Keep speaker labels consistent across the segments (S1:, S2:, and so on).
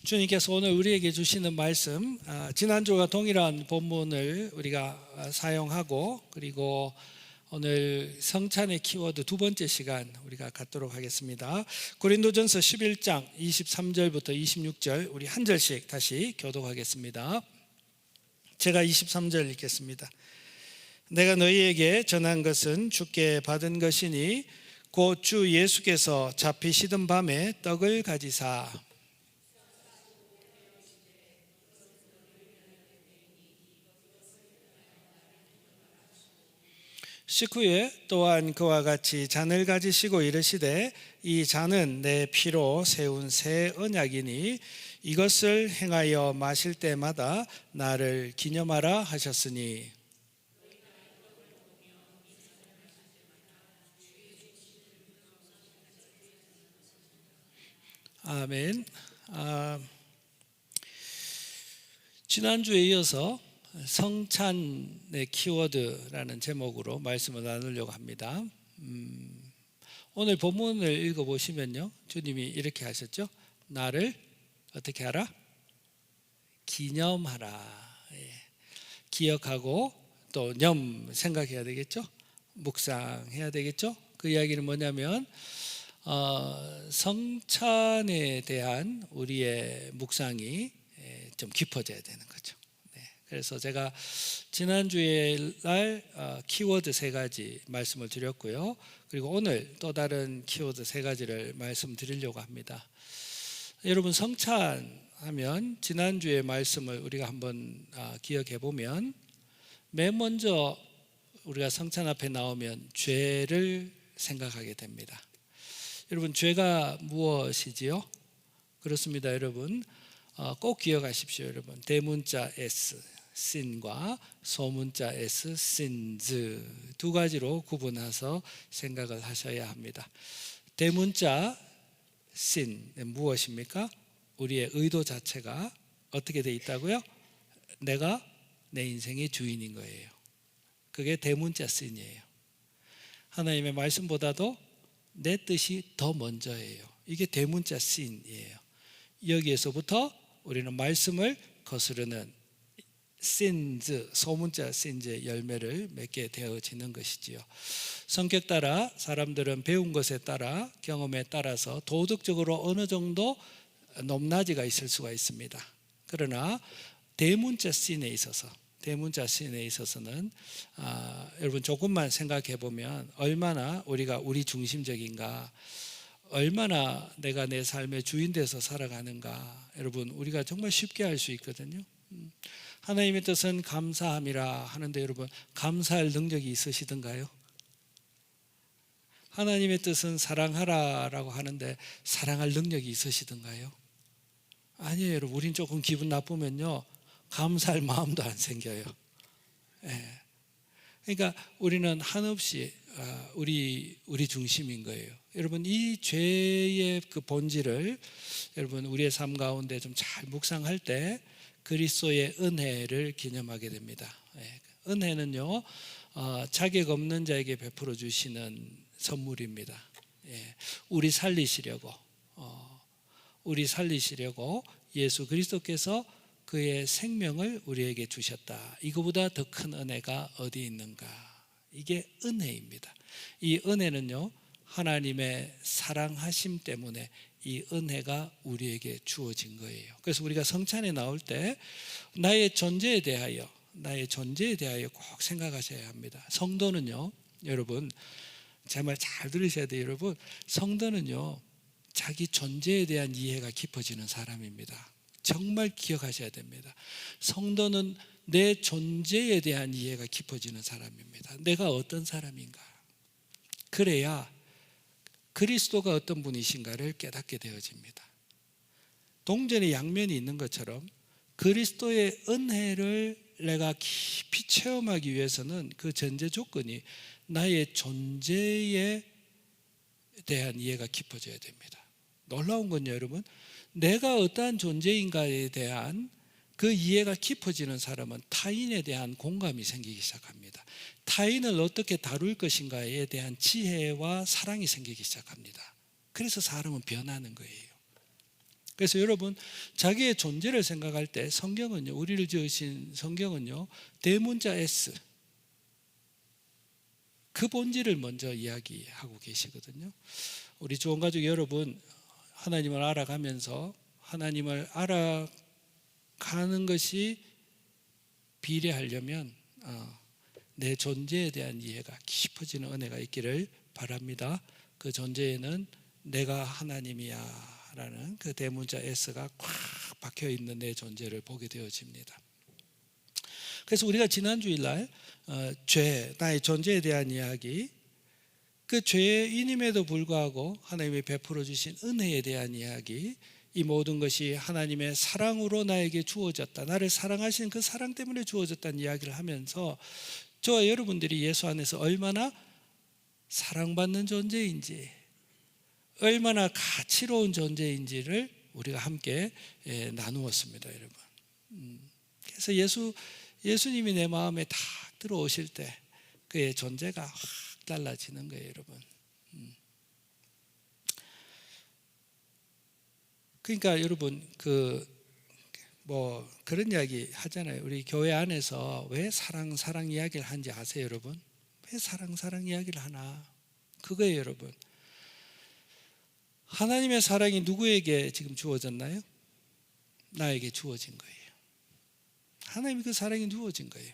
S1: 주님께서 오늘 우리에게 주시는 말씀, 지난주와 동일한 본문을 우리가 사용하고, 그리고 오늘 성찬의 키워드 두 번째 시간 우리가 갖도록 하겠습니다. 고린도전서 11장 23절부터 26절 우리 한 절씩 다시 교독하겠습니다. 제가 23절 읽겠습니다. 내가 너희에게 전한 것은 주께 받은 것이니 곧 주 예수께서 잡히시던 밤에 떡을 가지사 식후에 또한 그와 같이 잔을 가지시고 이르시되 이 잔은 내 피로 세운 새 언약이니 이것을 행하여 마실 때마다 나를 기념하라 하셨으니. 아멘. 지난주에 이어서 성찬의 키워드라는 제목으로 말씀을 나누려고 합니다. 오늘 본문을 읽어보시면요, 주님이 이렇게 하셨죠. 나를 어떻게 하라? 기념하라. 기억하고 또 생각해야 되겠죠. 묵상해야 되겠죠. 그 이야기는 뭐냐면 성찬에 대한 우리의 묵상이 좀 깊어져야 되는 거죠. 그래서 제가 지난주에 날 키워드 세 가지 말씀을 드렸고요. 그리고 오늘 또 다른 키워드 세 가지를 말씀드리려고 합니다. 여러분, 성찬하면 지난주의 말씀을 우리가 한번 기억해 보면 맨 먼저 우리가 성찬 앞에 나오면 죄를 생각하게 됩니다. 여러분, 죄가 무엇이지요? 그렇습니다. 여러분, 꼭 기억하십시오. 여러분, 대문자 S sin과 소문자 S sins 두 가지로 구분해서 생각을 하셔야 합니다. 대문자 sin 무엇입니까? 우리의 의도 자체가 어떻게 돼 있다고요? 내가 내 인생의 주인인 거예요. 그게 대문자 sin이에요. 하나님의 말씀보다도 내 뜻이 더 먼저예요. 이게 대문자 sin이에요. 여기에서부터 우리는 말씀을 거스르는 sins, 소문자 sins의 열매를 맺게 되어지는 것이지요. 성격 따라 사람들은 배운 것에 따라 경험에 따라서 도덕적으로 어느 정도 높낮이가 있을 수가 있습니다. 그러나 대문자 sin에 있어서는 여러분 조금만 생각해 보면 얼마나 우리가 우리 중심적인가, 얼마나 내가 내 삶의 주인 돼서 살아가는가, 여러분 우리가 정말 쉽게 알 수 있거든요. 하나님의 뜻은 감사함이라 하는데 여러분, 감사할 능력이 있으시던가요? 하나님의 뜻은 사랑하라라고 하는데 사랑할 능력이 있으시던가요? 아니에요. 여러분, 우린 조금 기분 나쁘면요 감사할 마음도 안 생겨요. 그러니까 우리는 한없이 우리 중심인 거예요. 여러분, 이 죄의 그 본질을 여러분 우리의 삶 가운데 좀 잘 묵상할 때 그리스도의 은혜를 기념하게 됩니다. 은혜는요 자격 없는 자에게 베풀어 주시는 선물입니다. 우리 살리시려고 예수 그리스도께서 그의 생명을 우리에게 주셨다. 이거보다 더 큰 은혜가 어디 있는가? 이게 은혜입니다. 이 은혜는요 하나님의 사랑하심 때문에 이 은혜가 우리에게 주어진 거예요. 그래서 우리가 성찬에 나올 때 나의 존재에 대하여 꼭 생각하셔야 합니다. 성도는요, 여러분 제 말 잘 들으셔야 돼요. 여러분, 성도는요 자기 존재에 대한 이해가 깊어지는 사람입니다. 정말 기억하셔야 됩니다. 성도는 내 존재에 대한 이해가 깊어지는 사람입니다. 내가 어떤 사람인가, 그래야 그리스도가 어떤 분이신가를 깨닫게 되어집니다. 동전의 양면이 있는 것처럼 그리스도의 은혜를 내가 깊이 체험하기 위해서는 그 전제 조건이 나의 존재에 대한 이해가 깊어져야 됩니다. 놀라운 건요, 여러분, 내가 어떠한 존재인가에 대한 그 이해가 깊어지는 사람은 타인에 대한 공감이 생기기 시작합니다. 타인을 어떻게 다룰 것인가에 대한 지혜와 사랑이 생기기 시작합니다. 그래서 사람은 변하는 거예요. 그래서 여러분, 자기의 존재를 생각할 때 성경은요, 우리를 지으신 성경은요, 대문자 S, 그 본질을 먼저 이야기하고 계시거든요. 우리 좋은 가족 여러분, 하나님을 알아가면서 하나님을 알아가는 것이 비례하려면 내 존재에 대한 이해가 깊어지는 은혜가 있기를 바랍니다. 그 존재에는 내가 하나님이야 라는 그 대문자 S가 꽉 박혀 있는 내 존재를 보게 되어집니다. 그래서 우리가 지난 주일날 죄, 나의 존재에 대한 이야기, 그 죄인임에도 불구하고 하나님이 베풀어 주신 은혜에 대한 이야기, 이 모든 것이 하나님의 사랑으로 나에게 주어졌다, 나를 사랑하신 그 사랑 때문에 주어졌다는 이야기를 하면서 저와 여러분들이 예수 안에서 얼마나 사랑받는 존재인지, 얼마나 가치로운 존재인지를 우리가 함께 나누었습니다, 여러분. 그래서 예수님이 내 마음에 딱 들어오실 때 그의 존재가 확 달라지는 거예요, 여러분. 그러니까 여러분, 그런 이야기 하잖아요. 우리 교회 안에서 왜 사랑 이야기를 하는지 아세요, 여러분? 왜 사랑 이야기를 하나? 그거예요, 여러분. 하나님의 사랑이 누구에게 지금 주어졌나요? 나에게 주어진 거예요. 하나님이 그 사랑이 주어진 거예요.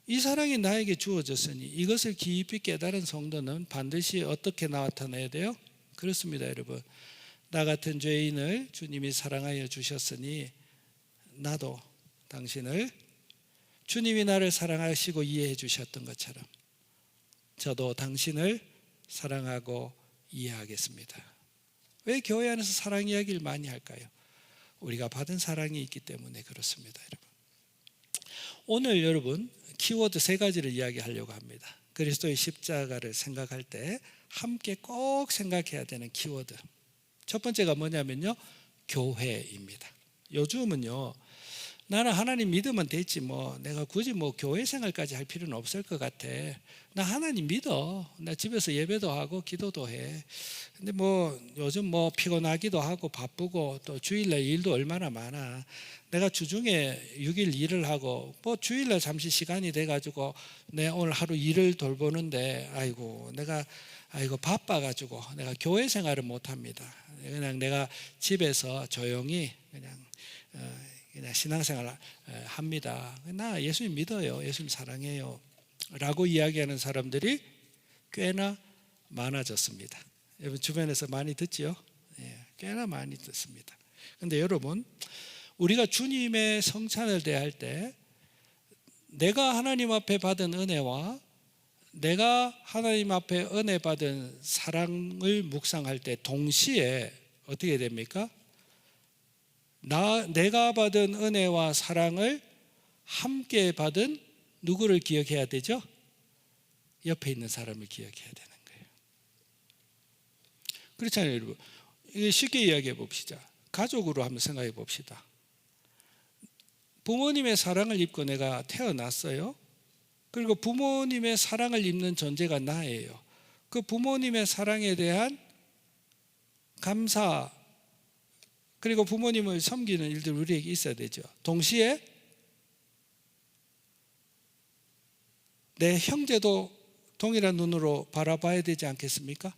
S1: 이 사랑이 나에게 주어졌으니 이것을 깊이 깨달은 성도는 반드시 어떻게 나타나야 돼요? 그렇습니다, 여러분. 나 같은 죄인을 주님이 사랑하여 주셨으니 나도 당신을, 주님이 나를 사랑하시고 이해해 주셨던 것처럼 저도 당신을 사랑하고 이해하겠습니다. 왜 교회 안에서 사랑 이야기를 많이 할까요? 우리가 받은 사랑이 있기 때문에 그렇습니다, 여러분. 오늘 여러분 키워드 3가지를 이야기하려고 합니다. 그리스도의 십자가를 생각할 때 함께 꼭 생각해야 되는 키워드. 첫 번째가 뭐냐면요, 교회입니다. 요즘은요, 나는 하나님 믿으면 됐지, 내가 굳이 교회 생활까지 할 필요는 없을 것 같아. 나 하나님 믿어. 나 집에서 예배도 하고 기도도 해. 근데 요즘 피곤하기도 하고 바쁘고 또 주일날 일도 얼마나 많아. 내가 주중에 6일 일을 하고 주일날 잠시 시간이 돼가지고 내 오늘 하루 일을 돌보는데 내가 바빠가지고 내가 교회 생활을 못합니다. 그냥 내가 집에서 조용히 그냥 신앙생활 합니다. 나 예수님 믿어요. 예수님 사랑해요. 라고 이야기하는 사람들이 꽤나 많아졌습니다. 여러분 주변에서 많이 듣죠? 꽤나 많이 듣습니다. 그런데 여러분, 우리가 주님의 성찬을 대할 때 내가 하나님 앞에 받은 은혜와 내가 하나님 앞에 은혜 받은 사랑을 묵상할 때 동시에 어떻게 됩니까? 내가 받은 은혜와 사랑을 함께 받은 누구를 기억해야 되죠? 옆에 있는 사람을 기억해야 되는 거예요. 그렇잖아요, 여러분. 쉽게 이야기해 봅시다. 가족으로 한번 생각해 봅시다. 부모님의 사랑을 입고 내가 태어났어요. 그리고 부모님의 사랑을 입는 존재가 나예요. 그 부모님의 사랑에 대한 감사, 그리고 부모님을 섬기는 일들 우리에게 있어야 되죠. 동시에 내 형제도 동일한 눈으로 바라봐야 되지 않겠습니까?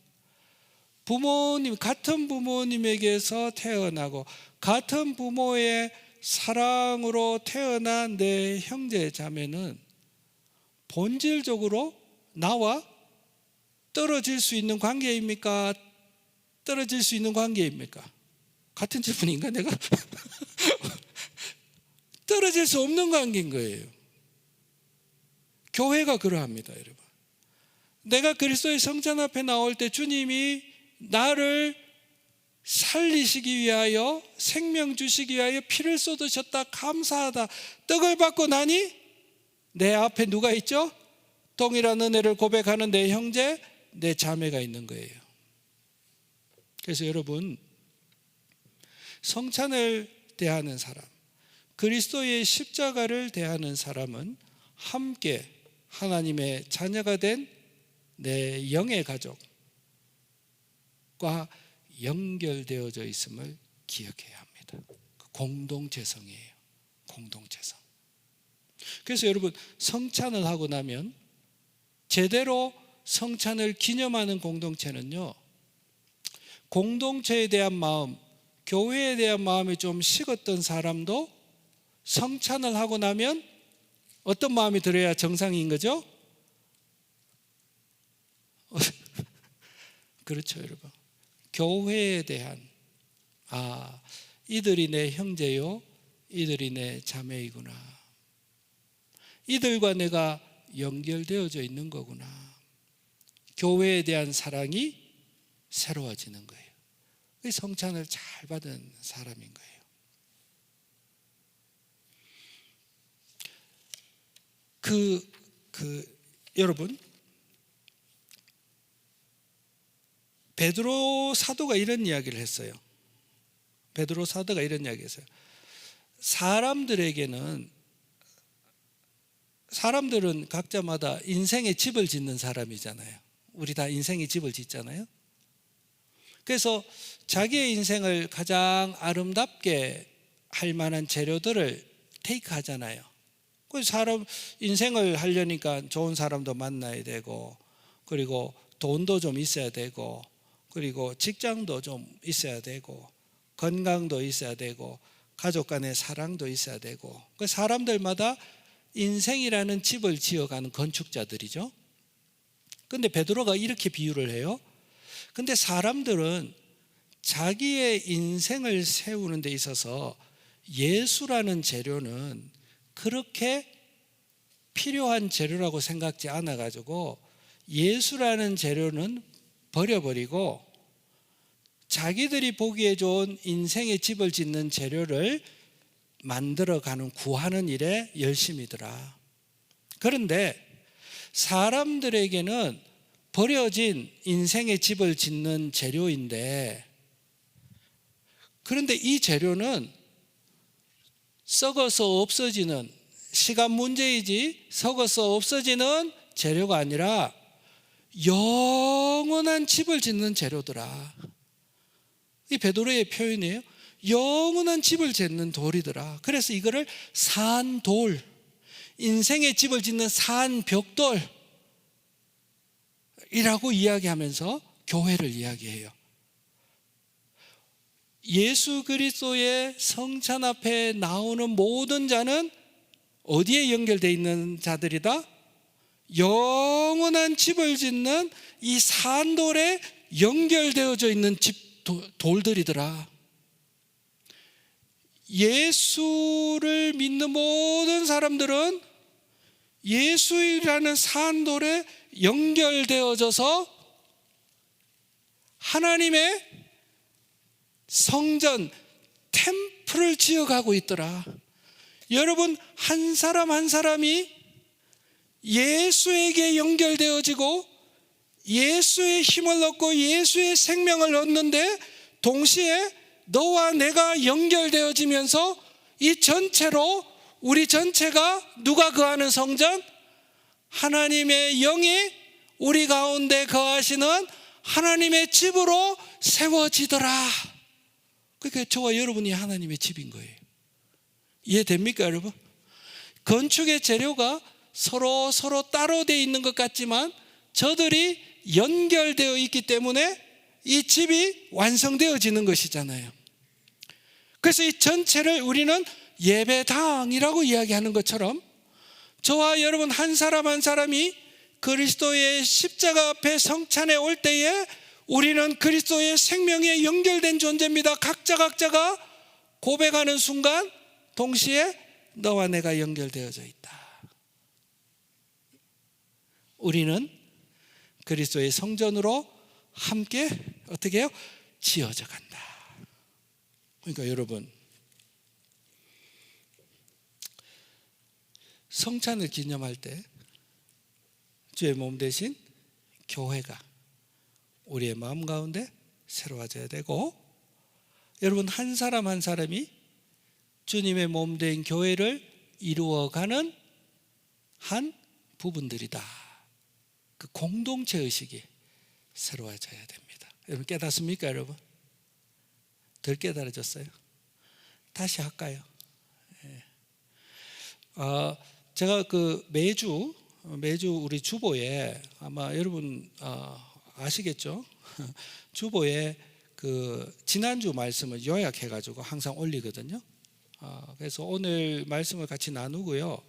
S1: 같은 부모님에게서 태어나고 같은 부모의 사랑으로 태어난 내 형제 자매는 본질적으로 나와 떨어질 수 있는 관계입니까? 떨어질 수 있는 관계입니까? 같은 질문인가 내가? 떨어질 수 없는 관계인 거예요. 교회가 그러합니다, 여러분. 내가 그리스도의 성찬 앞에 나올 때 주님이 나를 살리시기 위하여, 생명 주시기 위하여 피를 쏟으셨다, 감사하다, 떡을 받고 나니 내 앞에 누가 있죠? 동일한 은혜를 고백하는 내 형제, 내 자매가 있는 거예요. 그래서 여러분, 성찬을 대하는 사람, 그리스도의 십자가를 대하는 사람은 함께 하나님의 자녀가 된 내 영의 가족과 연결되어져 있음을 기억해야 합니다. 공동체성이에요. 공동체성. 그래서 여러분, 성찬을 하고 나면 제대로 성찬을 기념하는 공동체는요, 공동체에 대한 마음, 교회에 대한 마음이 좀 식었던 사람도 성찬을 하고 나면 어떤 마음이 들어야 정상인 거죠? 그렇죠, 여러분. 교회에 대한, 이들이 내 형제요, 이들이 내 자매이구나, 이들과 내가 연결되어져 있는 거구나, 교회에 대한 사랑이 새로워지는 거예요. 성찬을 잘 받은 사람인 거예요. 여러분, 베드로 사도가 이런 이야기를 했어요. 베드로 사도가 이런 이야기를 했어요. 사람들은 각자마다 인생의 집을 짓는 사람이잖아요. 우리 다 인생의 집을 짓잖아요. 그래서 자기의 인생을 가장 아름답게 할 만한 재료들을 테이크하잖아요. 그래서 사람 인생을 하려니까 좋은 사람도 만나야 되고, 그리고 돈도 좀 있어야 되고, 그리고 직장도 좀 있어야 되고, 건강도 있어야 되고, 가족 간의 사랑도 있어야 되고, 그 사람들마다 인생이라는 집을 지어가는 건축자들이죠. 근데 베드로가 이렇게 비유를 해요. 근데 사람들은 자기의 인생을 세우는 데 있어서 예수라는 재료는 그렇게 필요한 재료라고 생각지 않아가지고 예수라는 재료는 버려버리고 자기들이 보기에 좋은 인생의 집을 짓는 재료를 만들어가는, 구하는 일에 열심이더라. 그런데 사람들에게는 버려진 인생의 집을 짓는 재료인데, 그런데 이 재료는 썩어서 없어지는, 시간 문제이지 썩어서 없어지는 재료가 아니라 영원한 집을 짓는 재료더라. 이 베드로의 표현이에요. 영원한 집을 짓는 돌이더라. 그래서 이거를 산돌, 인생의 집을 짓는 산벽돌이라고 이야기하면서 교회를 이야기해요. 예수 그리스도의 성찬 앞에 나오는 모든 자는 어디에 연결되어 있는 자들이다? 영원한 집을 짓는 이 산돌에 연결되어져 있는 돌들이더라. 예수를 믿는 모든 사람들은 예수라는 산돌에 연결되어져서 하나님의 성전, 템플을 지어가고 있더라. 여러분, 한 사람 한 사람이 예수에게 연결되어지고 예수의 힘을 얻고 예수의 생명을 얻는데, 동시에 너와 내가 연결되어지면서 이 전체로, 우리 전체가 누가 거하는 성전? 하나님의 영이 우리 가운데 거하시는 하나님의 집으로 세워지더라. 그러니까 저와 여러분이 하나님의 집인 거예요. 이해됩니까, 여러분? 건축의 재료가 서로 따로 되어 있는 것 같지만 저들이 연결되어 있기 때문에 이 집이 완성되어지는 것이잖아요. 그래서 이 전체를 우리는 예배당이라고 이야기하는 것처럼 저와 여러분 한 사람 한 사람이 그리스도의 십자가 앞에 성찬에 올 때에 우리는 그리스도의 생명에 연결된 존재입니다. 각자가 고백하는 순간 동시에 너와 내가 연결되어져 있다. 우리는 그리스도의 성전으로 함께 어떻게 해요? 지어져 간다. 그러니까 여러분, 성찬을 기념할 때 주의 몸 대신 교회가 우리의 마음 가운데 새로워져야 되고, 여러분 한 사람 한 사람이 주님의 몸 된 교회를 이루어가는 한 부분들이다. 그 공동체 의식이 새로워져야 됩니다. 여러분 깨닫습니까, 여러분? 덜 깨달아졌어요? 다시 할까요? 제가 매주 우리 주보에 아마 여러분 아시겠죠? 주보에 지난주 말씀을 요약해가지고 항상 올리거든요. 그래서 오늘 말씀을 같이 나누고요.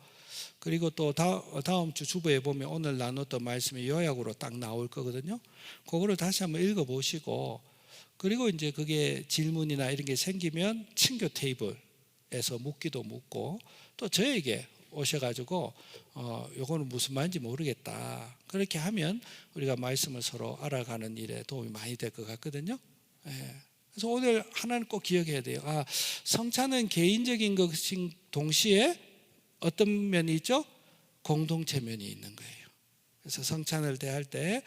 S1: 그리고 또 다음 주 주보에 보면 오늘 나눴던 말씀이 요약으로 딱 나올 거거든요. 그거를 다시 한번 읽어보시고, 그리고 이제 그게 질문이나 이런 게 생기면 친교 테이블에서 묻기도 묻고, 또 저에게 오셔가지고 요거는 무슨 말인지 모르겠다, 그렇게 하면 우리가 말씀을 서로 알아가는 일에 도움이 많이 될 것 같거든요. 그래서 오늘 하나는 꼭 기억해야 돼요. 성찬은 개인적인 것인 동시에 어떤 면이 있죠? 공동체 면이 있는 거예요. 그래서 성찬을 대할 때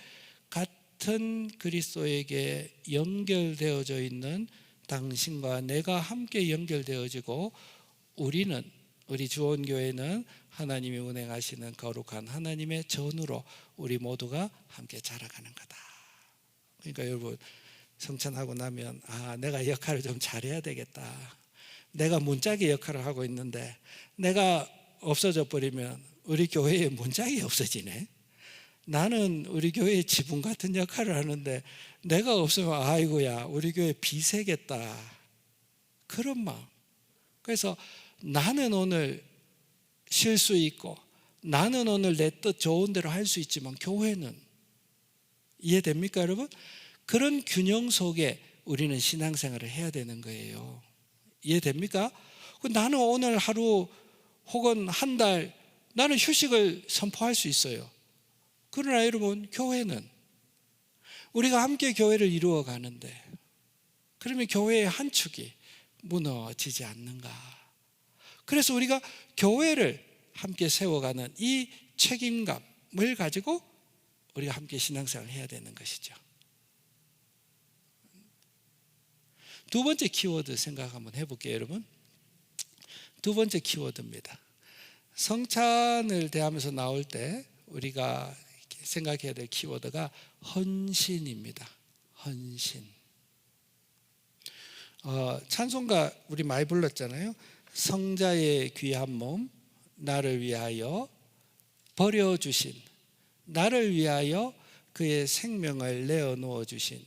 S1: 같은 그리스도에게 연결되어져 있는 당신과 내가 함께 연결되어지고, 우리 주원교회는 하나님이 운행하시는 거룩한 하나님의 전으로 우리 모두가 함께 자라가는 거다. 그러니까 여러분, 성찬하고 나면 내가 역할을 좀 잘해야 되겠다. 내가 문짝의 역할을 하고 있는데 내가 없어져 버리면 우리 교회에 문짝이 없어지네. 나는 우리 교회의 지붕 같은 역할을 하는데 내가 없으면 아이고야 우리 교회 비세겠다, 그런 마음. 그래서 나는 오늘 쉴 수 있고 나는 오늘 내 뜻 좋은 대로 할 수 있지만 교회는, 이해됩니까 여러분? 그런 균형 속에 우리는 신앙생활을 해야 되는 거예요. 이해됩니까? 나는 오늘 하루 혹은 한 달 나는 휴식을 선포할 수 있어요. 그러나 여러분, 교회는 우리가 함께 교회를 이루어 가는데, 그러면 교회의 한 축이 무너지지 않는가. 그래서 우리가 교회를 함께 세워가는 이 책임감을 가지고 우리가 함께 신앙생활을 해야 되는 것이죠. 두 번째 키워드 생각 한번 해볼게요 여러분. 두 번째 키워드입니다. 성찬을 대하면서 나올 때 우리가 생각해야 될 키워드가 헌신입니다. 헌신. 찬송가 우리 많이 불렀잖아요. 성자의 귀한 몸 나를 위하여 버려주신, 나를 위하여 그의 생명을 내어놓아 주신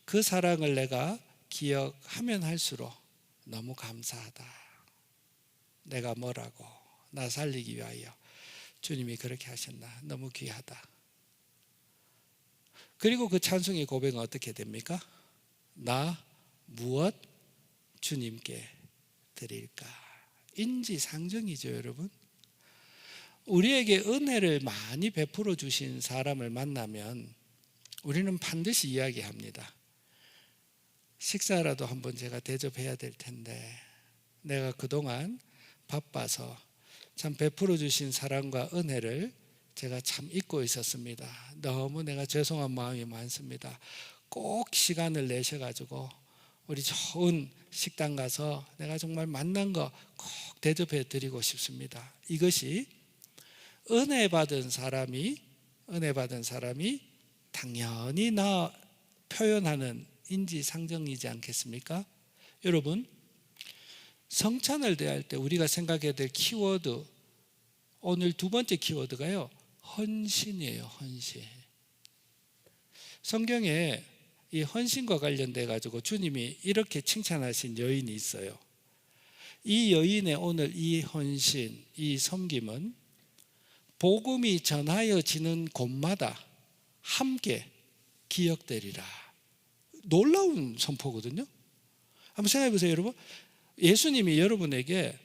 S1: 그 사랑을 내가 기억하면 할수록 너무 감사하다. 내가 뭐라고, 나 살리기 위하여 주님이 그렇게 하셨나, 너무 귀하다. 그리고 그 찬송의 고백은 어떻게 됩니까? 나 무엇 주님께 드릴까? 인지상정이죠 여러분. 우리에게 은혜를 많이 베풀어 주신 사람을 만나면 우리는 반드시 이야기합니다. 식사라도 한번 제가 대접해야 될 텐데 내가 그동안 바빠서 참 베풀어 주신 사랑과 은혜를 제가 참 잊고 있었습니다. 너무 내가 죄송한 마음이 많습니다. 꼭 시간을 내셔가지고 우리 좋은 식당 가서 내가 정말 만난 거 꼭 대접해 드리고 싶습니다. 이것이 은혜 받은 사람이 당연히 나 표현하는 인지상정이지 않겠습니까? 여러분, 성찬을 대할 때 우리가 생각해야 될 키워드, 오늘 두 번째 키워드가요, 헌신이에요. 헌신. 성경에 이 헌신과 관련돼 가지고 주님이 이렇게 칭찬하신 여인이 있어요. 이 여인의 오늘 이 헌신, 이 섬김은 복음이 전하여지는 곳마다 함께 기억되리라. 놀라운 선포거든요. 한번 생각해 보세요 여러분. 예수님이 여러분에게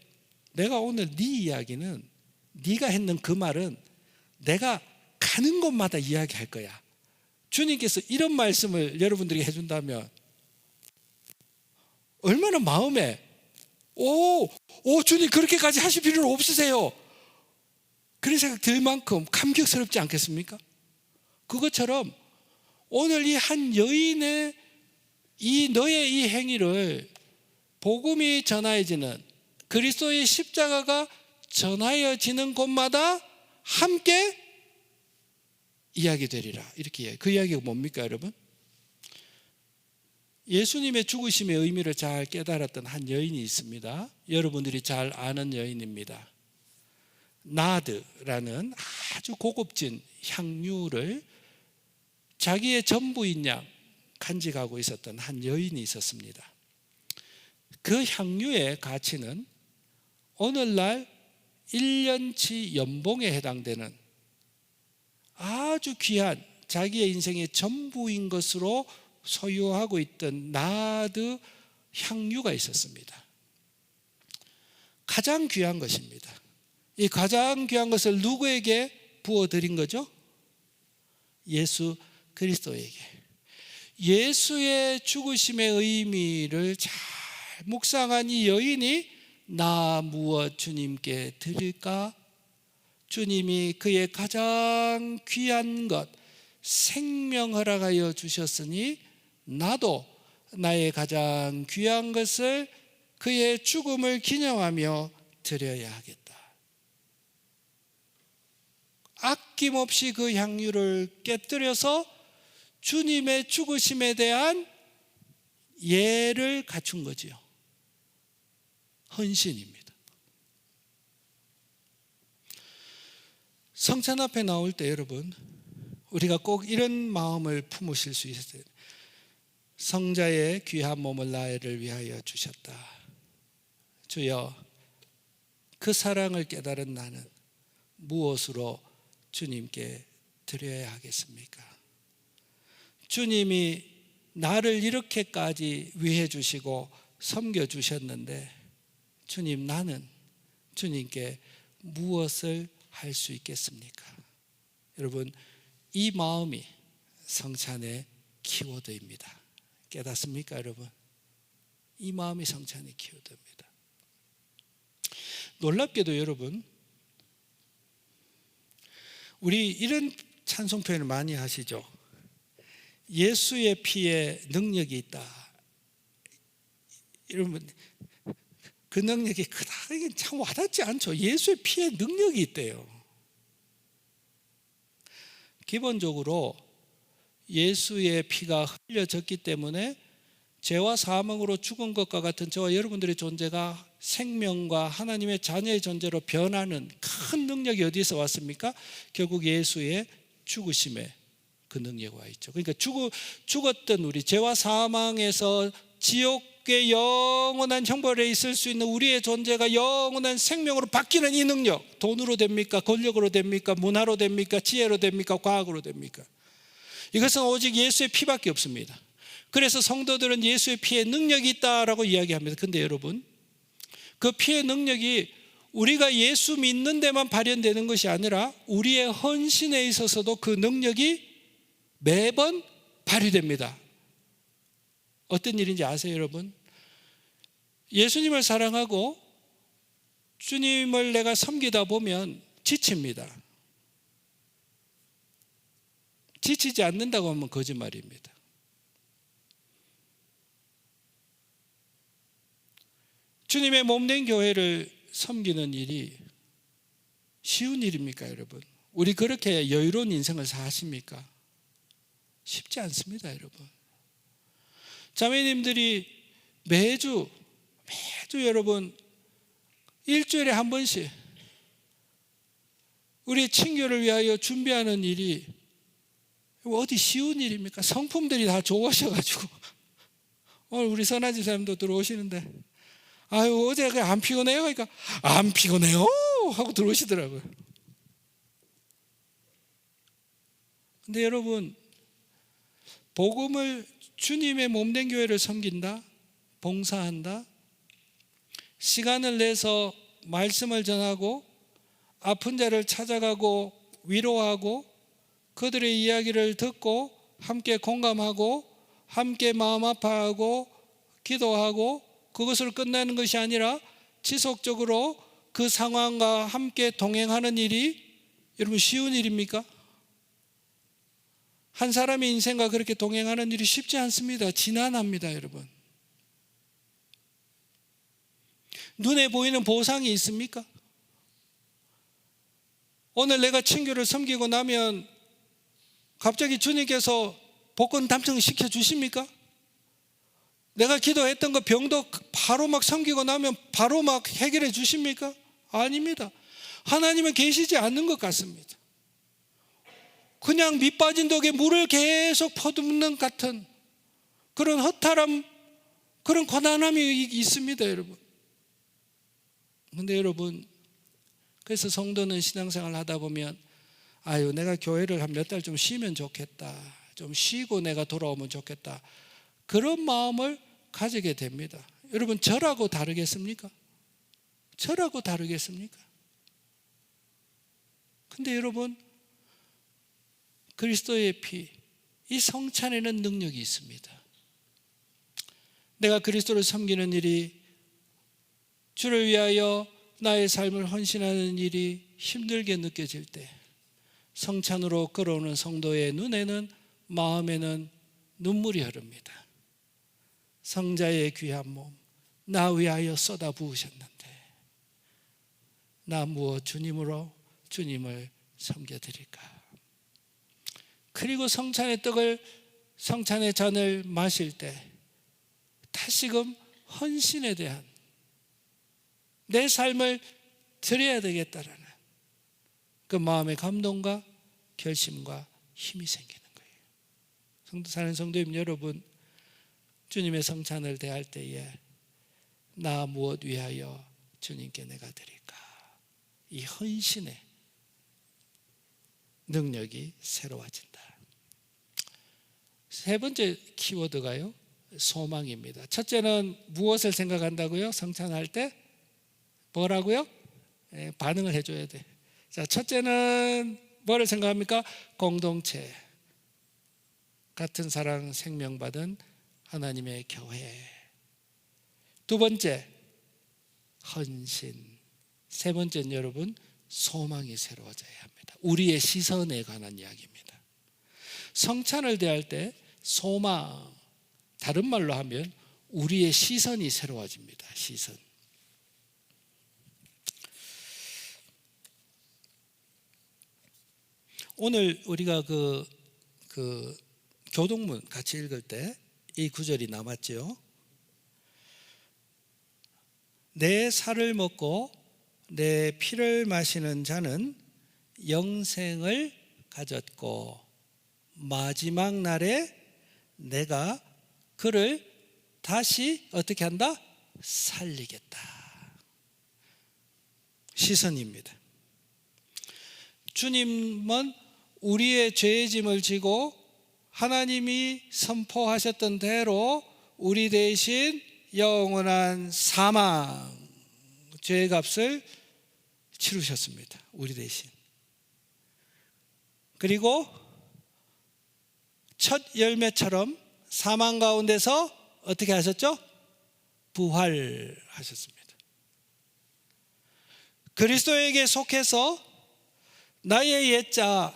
S1: 내가 오늘 네 이야기는, 네가 했는 그 말은 내가 가는 곳마다 이야기할 거야. 주님께서 이런 말씀을 여러분들에게 해준다면 얼마나 마음에 주님 그렇게까지 하실 필요는 없으세요, 그런 생각 들 만큼 감격스럽지 않겠습니까? 그것처럼 오늘 이 한 여인의 너의 이 행위를 복음이 전하여지는, 그리스도의 십자가가 전하여지는 곳마다 함께 이야기 되리라. 이렇게 그 이야기가 뭡니까 여러분? 예수님의 죽으심의 의미를 잘 깨달았던 한 여인이 있습니다. 여러분들이 잘 아는 여인입니다. 나드라는 아주 고급진 향유를 자기의 전부인 양 간직하고 있었던 한 여인이 있었습니다. 그 향유의 가치는 오늘날 1년치 연봉에 해당되는 아주 귀한 자기의 인생의 전부인 것으로 소유하고 있던 나드 향유가 있었습니다. 가장 귀한 것입니다. 이 가장 귀한 것을 누구에게 부어드린 거죠? 예수 그리스도에게. 예수의 죽으심의 의미를 잘 묵상한 이 여인이 나 무엇 주님께 드릴까? 주님이 그의 가장 귀한 것 생명 허락하여 주셨으니 나도 나의 가장 귀한 것을 그의 죽음을 기념하며 드려야 하겠다. 아낌없이 그 향유를 깨뜨려서 주님의 죽으심에 대한 예를 갖춘 거지요. 헌신입니다. 성찬 앞에 나올 때 여러분, 우리가 꼭 이런 마음을 품으실 수 있어요. 성자의 귀한 몸을 나를 위하여 주셨다. 주여, 그 사랑을 깨달은 나는 무엇으로 주님께 드려야 하겠습니까? 주님이 나를 이렇게까지 위해 주시고 섬겨 주셨는데 주님, 나는 주님께 무엇을 할 수 있겠습니까? 여러분, 이 마음이 성찬의 키워드입니다. 깨닫습니까, 여러분? 이 마음이 성찬의 키워드입니다. 놀랍게도 여러분, 우리 이런 찬송 표현을 많이 하시죠. 예수의 피에 능력이 있다. 여러분, 그 능력이 그다지 참 와닿지 않죠. 예수의 피에 능력이 있대요. 기본적으로 예수의 피가 흘려졌기 때문에 죄와 사망으로 죽은 것과 같은 저와 여러분들의 존재가 생명과 하나님의 자녀의 존재로 변하는 큰 능력이 어디서 왔습니까? 결국 예수의 죽으심에 그 능력이 와 있죠. 그러니까 죽었던 우리 죄와 사망에서 지옥의 영원한 형벌에 있을 수 있는 우리의 존재가 영원한 생명으로 바뀌는 이 능력, 돈으로 됩니까? 권력으로 됩니까? 문화로 됩니까? 지혜로 됩니까? 과학으로 됩니까? 이것은 오직 예수의 피밖에 없습니다. 그래서 성도들은 예수의 피에 능력이 있다라고 이야기합니다. 근데 여러분, 그 피의 능력이 우리가 예수 믿는 데만 발현되는 것이 아니라 우리의 헌신에 있어서도 그 능력이 매번 발휘됩니다. 어떤 일인지 아세요, 여러분? 예수님을 사랑하고 주님을 내가 섬기다 보면 지칩니다. 지치지 않는다고 하면 거짓말입니다. 주님의 몸된 교회를 섬기는 일이 쉬운 일입니까, 여러분? 우리 그렇게 여유로운 인생을 사십니까? 쉽지 않습니다, 여러분. 자매님들이 매주 여러분 일주일에 한 번씩 우리 친교를 위하여 준비하는 일이 어디 쉬운 일입니까? 성품들이 다 좋으셔가지고 오늘 우리 선한 집사님도 들어오시는데 아유, 어제 안 피곤해요? 그러니까 안 피곤해요 하고 들어오시더라고요. 근데 여러분, 복음을 주님의 몸된 교회를 섬긴다, 봉사한다, 시간을 내서 말씀을 전하고 아픈 자를 찾아가고 위로하고 그들의 이야기를 듣고 함께 공감하고 함께 마음 아파하고 기도하고 그것으로 끝나는 것이 아니라 지속적으로 그 상황과 함께 동행하는 일이 여러분 쉬운 일입니까? 한 사람의 인생과 그렇게 동행하는 일이 쉽지 않습니다. 지난합니다, 여러분. 눈에 보이는 보상이 있습니까? 오늘 내가 친교를 섬기고 나면 갑자기 주님께서 복권 당첨시켜 주십니까? 내가 기도했던 거 병도 바로 막 섬기고 나면 바로 막 해결해 주십니까? 아닙니다. 하나님은 계시지 않는 것 같습니다. 그냥 밑 빠진 독에 물을 계속 퍼붓는 같은 그런 허탈함, 그런 고난함이 있습니다, 여러분. 근데 여러분, 그래서 성도는 신앙생활 하다 보면 아유, 내가 교회를 한 몇 달 좀 쉬면 좋겠다, 좀 쉬고 내가 돌아오면 좋겠다, 그런 마음을 가지게 됩니다. 여러분, 저라고 다르겠습니까? 저라고 다르겠습니까? 근데 여러분, 그리스도의 피, 이 성찬에는 능력이 있습니다. 내가 그리스도를 섬기는 일이, 주를 위하여 나의 삶을 헌신하는 일이 힘들게 느껴질 때 성찬으로 끌어오는 성도의 눈에는, 마음에는 눈물이 흐릅니다. 성자의 귀한 몸 나 위하여 쏟아 부으셨는데 나 무엇 주님으로 주님을 섬겨드릴까? 그리고 성찬의 떡을, 성찬의 잔을 마실 때 다시금 헌신에 대한 내 삶을 드려야 되겠다라는 그 마음의 감동과 결심과 힘이 생기는 거예요. 성도 사는 성도님 여러분, 주님의 성찬을 대할 때에 나 무엇 위하여 주님께 내가 드릴까? 이 헌신의 능력이 새로워진다. 세 번째 키워드가요, 소망입니다. 첫째는 무엇을 생각한다고요? 성찬할 때 뭐라고요? 반응을 해줘야 돼. 자, 첫째는 뭐를 생각합니까? 공동체, 같은 사랑 생명받은 하나님의 교회. 두 번째, 헌신. 세 번째는 여러분, 소망이 새로워져야 합니다. 우리의 시선에 관한 이야기입니다. 성찬을 대할 때 소망, 다른 말로 하면 우리의 시선이 새로워집니다. 시선. 오늘 우리가 그 교동문 같이 읽을 때 이 구절이 남았죠. 내 살을 먹고 내 피를 마시는 자는 영생을 가졌고 마지막 날에 내가 그를 다시 어떻게 한다? 살리겠다. 시선입니다. 주님은 우리의 죄의 짐을 지고 하나님이 선포하셨던 대로 우리 대신 영원한 사망, 죄의 값을 치르셨습니다. 우리 대신. 그리고 첫 열매처럼 사망 가운데서 어떻게 하셨죠? 부활하셨습니다. 그리스도에게 속해서 나의 옛자,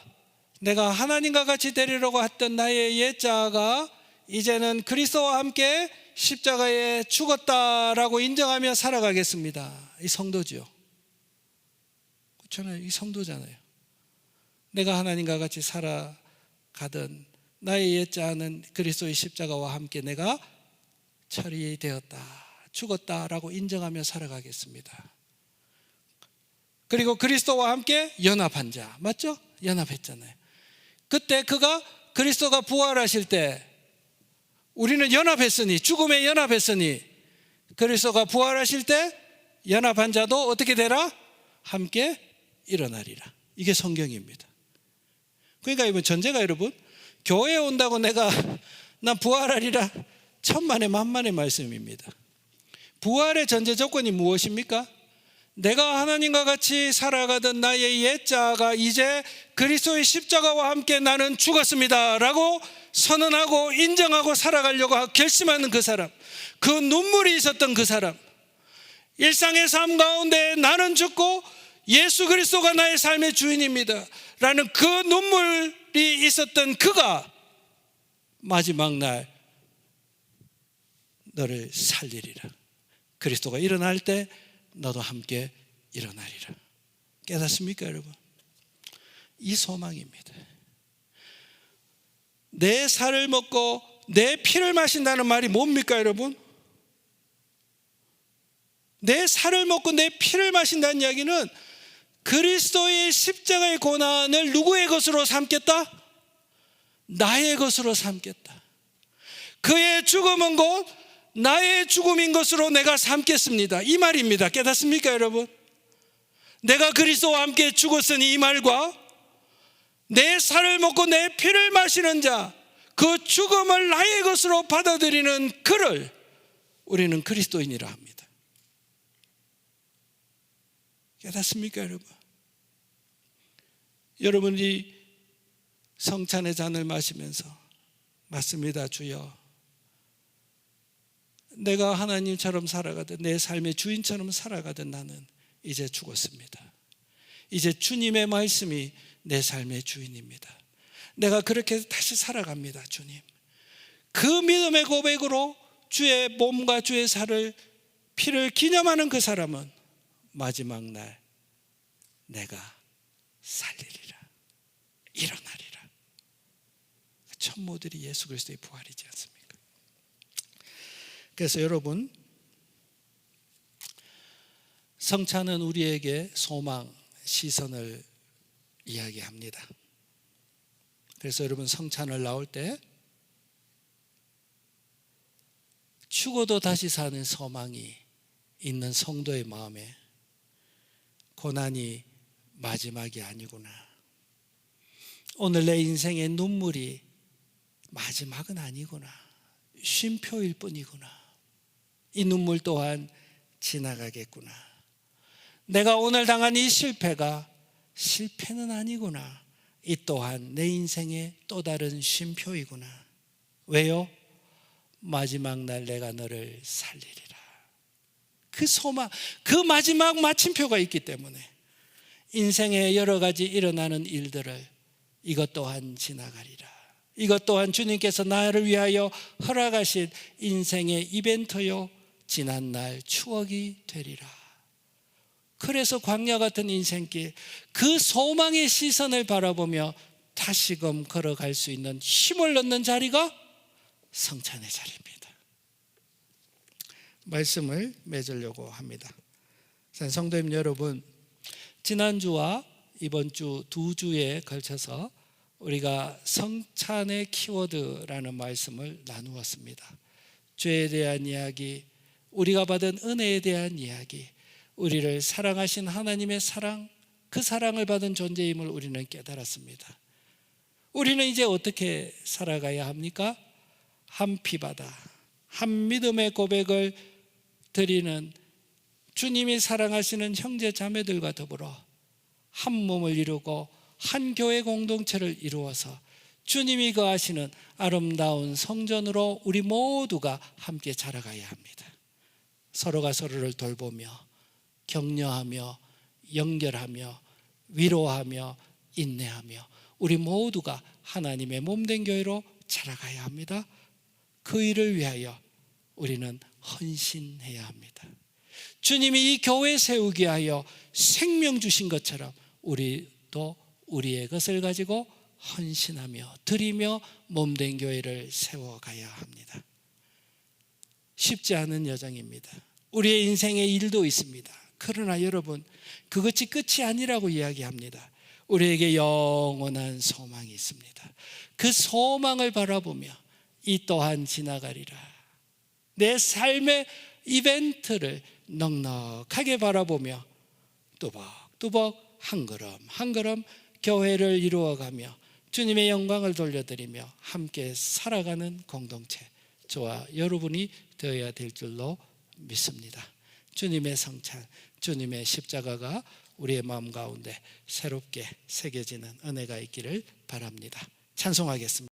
S1: 내가 하나님과 같이 되리려고 했던 나의 옛자가 이제는 그리스도와 함께 십자가에 죽었다라고 인정하며 살아가겠습니다. 이 성도죠. 그렇잖아요. 이 성도잖아요. 내가 하나님과 같이 살아가던 나의 옛자는 그리스도의 십자가와 함께 내가 처리되었다, 죽었다라고 인정하며 살아가겠습니다. 그리고 그리스도와 함께 연합한 자, 맞죠? 연합했잖아요. 그때 그리스도가 부활하실 때 우리는 연합했으니, 죽음에 연합했으니 그리스도가 부활하실 때 연합한 자도 어떻게 되라? 함께 일어나리라. 이게 성경입니다. 그러니까 이번 전제가 여러분, 교회에 온다고 난 부활하리라, 천만의 만만의 말씀입니다. 부활의 전제 조건이 무엇입니까? 내가 하나님과 같이 살아가던 나의 옛자가 이제 그리스도의 십자가와 함께 나는 죽었습니다 라고 선언하고 인정하고 살아가려고 결심하는 그 사람, 그 눈물이 있었던 그 사람, 일상의 삶 가운데 나는 죽고 예수 그리스도가 나의 삶의 주인입니다 라는 그 눈물이 있었던 그가 마지막 날 너를 살리리라. 그리스도가 일어날 때 너도 함께 일어나리라. 깨닫습니까 여러분? 이 소망입니다. 내 살을 먹고 내 피를 마신다는 말이 뭡니까, 여러분? 내 살을 먹고 내 피를 마신다는 이야기는 그리스도의 십자가의 고난을 누구의 것으로 삼겠다? 나의 것으로 삼겠다. 그의 죽음은 곧 나의 죽음인 것으로 내가 삼겠습니다. 이 말입니다. 깨닫습니까, 여러분? 내가 그리스도와 함께 죽었으니 이 말과 내 살을 먹고 내 피를 마시는 자, 그 죽음을 나의 것으로 받아들이는 그를 우리는 그리스도인이라 합니다. 깨닫습니까, 여러분? 여러분이 성찬의 잔을 마시면서 맞습니다, 주여. 내가 하나님처럼 살아가든 내 삶의 주인처럼 살아가든 나는 이제 죽었습니다. 이제 주님의 말씀이 내 삶의 주인입니다. 내가 그렇게 다시 살아갑니다, 주님. 그 믿음의 고백으로 주의 몸과 주의 살을 피를 기념하는 그 사람은 마지막 날 내가 살리리라, 일어나리라. 천모들이 예수 그리스도의 부활이지 않습니까? 그래서 여러분, 성찬은 우리에게 소망, 시선을 이야기합니다. 그래서 여러분, 성찬을 나올 때 죽어도 다시 사는 소망이 있는 성도의 마음에 고난이 마지막이 아니구나, 오늘 내 인생의 눈물이 마지막은 아니구나, 쉼표일 뿐이구나, 이 눈물 또한 지나가겠구나, 내가 오늘 당한 이 실패가 실패는 아니구나, 이 또한 내 인생의 또 다른 쉼표이구나. 왜요? 마지막 날 내가 너를 살리리라. 그 소망, 그 마지막 마침표가 있기 때문에 인생에 여러 가지 일어나는 일들을 이것 또한 지나가리라, 이것 또한 주님께서 나를 위하여 허락하신 인생의 이벤트요, 지난날 추억이 되리라. 그래서 광야 같은 인생길, 그 소망의 시선을 바라보며 다시금 걸어갈 수 있는 힘을 얻는 자리가 성찬의 자리입니다. 말씀을 맺으려고 합니다. 성도님 여러분, 지난주와 이번 주 두 주에 걸쳐서 우리가 성찬의 키워드라는 말씀을 나누었습니다. 죄에 대한 이야기, 우리가 받은 은혜에 대한 이야기, 우리를 사랑하신 하나님의 사랑, 그 사랑을 받은 존재임을 우리는 깨달았습니다. 우리는 이제 어떻게 살아가야 합니까? 한 피바다, 한 믿음의 고백을 드리는 주님이 사랑하시는 형제 자매들과 더불어 한 몸을 이루고 한 교회 공동체를 이루어서 주님이 거하시는 아름다운 성전으로 우리 모두가 함께 자라가야 합니다. 서로가 서로를 돌보며 격려하며 연결하며 위로하며 인내하며 우리 모두가 하나님의 몸된 교회로 자라가야 합니다. 그 일을 위하여 우리는 헌신해야 합니다. 주님이 이 교회 세우기 위하여 생명 주신 것처럼 우리도 우리의 것을 가지고 헌신하며 드리며 몸된 교회를 세워가야 합니다. 쉽지 않은 여정입니다. 우리의 인생에 일도 있습니다. 그러나 여러분, 그것이 끝이 아니라고 이야기합니다. 우리에게 영원한 소망이 있습니다. 그 소망을 바라보며 이 또한 지나가리라. 내 삶의 이벤트를 넉넉하게 바라보며 뚜벅뚜벅 한 걸음 한 걸음 교회를 이루어가며 주님의 영광을 돌려드리며 함께 살아가는 공동체, 저와 여러분이 되어야 될 줄로 믿습니다. 주님의 성찬, 주님의 십자가가 우리의 마음 가운데 새롭게 새겨지는 은혜가 있기를 바랍니다. 찬송하겠습니다.